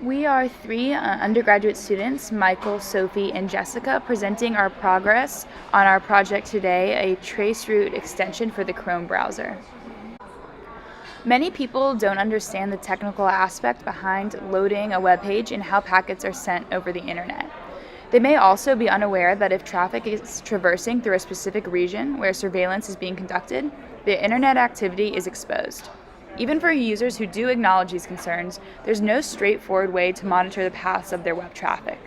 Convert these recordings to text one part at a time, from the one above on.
We are three undergraduate students, Michael, Sophie, and Jessica, presenting our progress on our project today, a traceroute extension for the Chrome browser. Many people don't understand the technical aspect behind loading a web page and how packets are sent over the internet. They may also be unaware that if traffic is traversing through a specific region where surveillance is being conducted, the internet activity is exposed. Even for users who do acknowledge these concerns, there's no straightforward way to monitor the paths of their web traffic.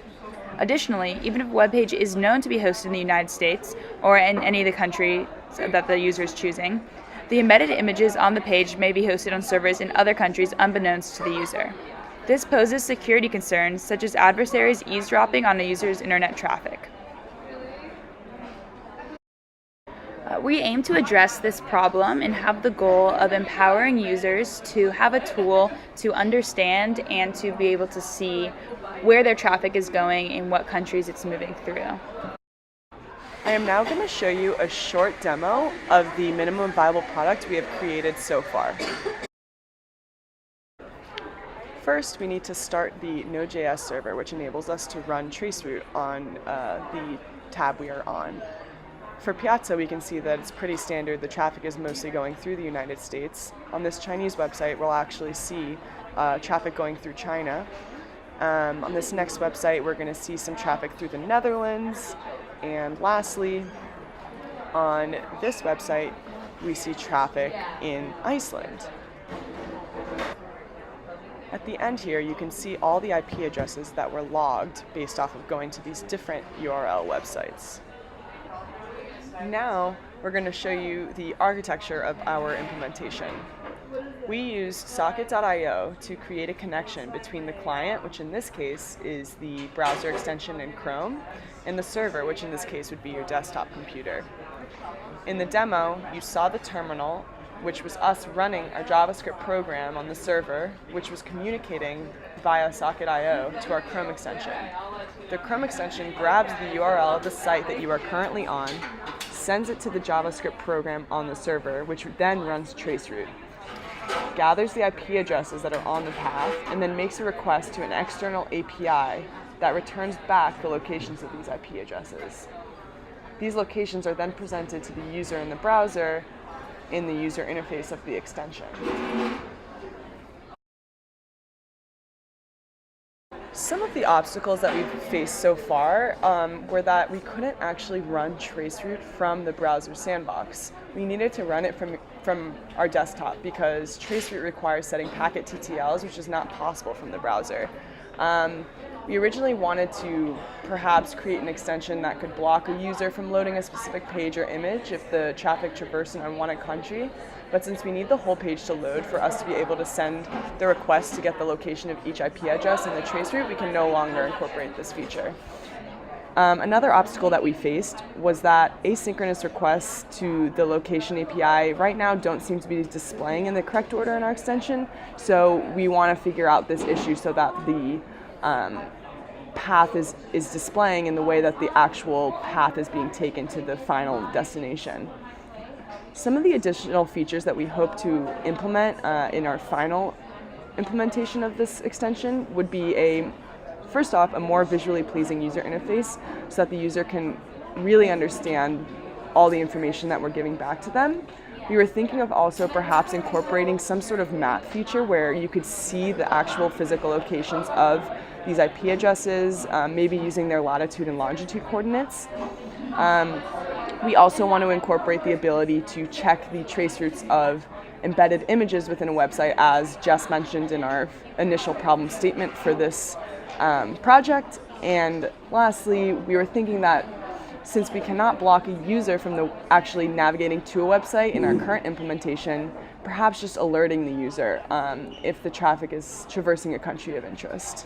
Additionally, even if a web page is known to be hosted in the United States or in any of the countries that the user is choosing, the embedded images on the page may be hosted on servers in other countries unbeknownst to the user. This poses security concerns such as adversaries eavesdropping on a user's internet traffic. We aim to address this problem and have the goal of empowering users to have a tool to understand and to be able to see where their traffic is going and what countries it's moving through. I am now going to show you a short demo of the minimum viable product we have created so far. First, we need to start the Node.js server, which enables us to run traceroute on the tab we are on. For Piazza, we can see that it's pretty standard. The traffic is mostly going through the United States. On this Chinese website, we'll actually see traffic going through China. On this next website, we're going to see some traffic through the Netherlands. And lastly, on this website, we see traffic in Iceland. At the end here, you can see all the IP addresses that were logged based off of going to these different URL websites. Now, we're going to show you the architecture of our implementation. We used socket.io to create a connection between the client, which in this case is the browser extension in Chrome, and the server, which in this case would be your desktop computer. In the demo, you saw the terminal, which was us running our JavaScript program on the server, which was communicating via socket.io to our Chrome extension. The Chrome extension grabs the URL of the site that you are currently on, sends it to the JavaScript program on the server, which then runs traceroute, gathers the IP addresses that are on the path, and then makes a request to an external API that returns back the locations of these IP addresses. These locations are then presented to the user in the browser in the user interface of the extension. Some of the obstacles that we've faced so far were that we couldn't actually run traceroute from the browser sandbox. We needed to run it from our desktop because traceroute requires setting packet TTLs, which is not possible from the browser. We originally wanted to perhaps create an extension that could block a user from loading a specific page or image if the traffic traversed an unwanted country. But since we need the whole page to load for us to be able to send the request to get the location of each IP address in the traceroute, we can no longer incorporate this feature. Another obstacle that we faced was that asynchronous requests to the location API right now don't seem to be displaying in the correct order in our extension. So we want to figure out this issue so that the path is displaying in the way that the actual path is being taken to the final destination. Some of the additional features that we hope to implement in our final implementation of this extension would be first off, a more visually pleasing user interface so that the user can really understand all the information that we're giving back to them. We were thinking of also perhaps incorporating some sort of map feature where you could see the actual physical locations of these IP addresses, maybe using their latitude and longitude coordinates. We also want to incorporate the ability to check the trace routes of embedded images within a website, as Jess mentioned in our initial problem statement for this project. And lastly, we were thinking that since we cannot block a user from actually navigating to a website in our current implementation, perhaps just alerting the user if the traffic is traversing a country of interest.